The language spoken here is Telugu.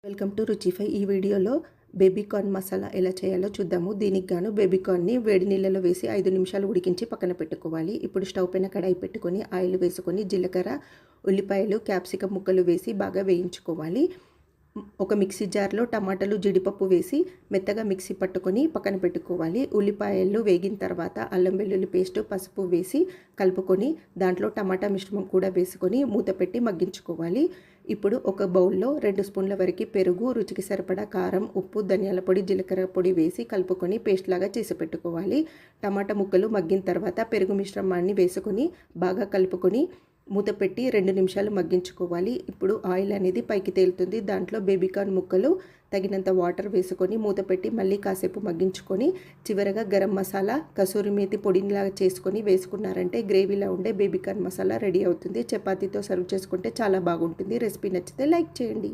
Welcome to రుచిఫై. ఈ వీడియోలో బేబీ కార్న్ మసాలా ఎలా చేయాలో చూద్దాము. దీనికి గాను బేబీ కార్న్ని వేడి నీళ్ళలో వేసి 5 నిమిషాలు ఉడికించి పక్కన పెట్టుకోవాలి. ఇప్పుడు స్టవ్ పైన కడాయి పెట్టుకొని ఆయిల్ వేసుకొని జీలకర్ర, ఉల్లిపాయలు, క్యాప్సికం ముక్కలు వేసి బాగా వేయించుకోవాలి. ఒక మిక్సీ జార్లో టమాటాలు, జీడిపప్పు వేసి మెత్తగా మిక్సీ పట్టుకొని పక్కన పెట్టుకోవాలి. ఉల్లిపాయలు వేగిన తర్వాత అల్లం వెల్లుల్లి పేస్ట్, పసుపు వేసి కలుపుకొని దాంట్లో టమాటా మిశ్రమం కూడా వేసుకొని మూత పెట్టి మగ్గించుకోవాలి. ఇప్పుడు ఒక బౌల్లో 2 స్పూన్ల వరకు పెరుగు, రుచికి సరిపడా కారం, ఉప్పు, ధనియాల పొడి, జీలకర్ర పొడి వేసి కలుపుకొని పేస్ట్ లాగా చేసి పెట్టుకోవాలి. టమాటా ముక్కలు మగ్గిన తర్వాత పెరుగు మిశ్రమాన్ని వేసుకొని బాగా కలుపుకొని మూత పెట్టి 2 నిమిషాలు మగ్గించుకోవాలి. ఇప్పుడు ఆయిల్ అనేది పైకి తేలుతుంది. దాంట్లో బేబీ కార్న్ ముక్కలు, తగినంత వాటర్ వేసుకొని మూత పెట్టి మళ్ళీ కాసేపు మగ్గించుకొని చివరగా గరం మసాలా, కసూరి మేతి పొడిలాగా చేసుకొని వేసుకున్నారంటే గ్రేవీలా ఉండే బేబీ కార్న్ మసాలా రెడీ అవుతుంది. చపాతీతో సర్వ్ చేసుకుంటే చాలా బాగుంటుంది. రెసిపీ నచ్చితే లైక్ చేయండి.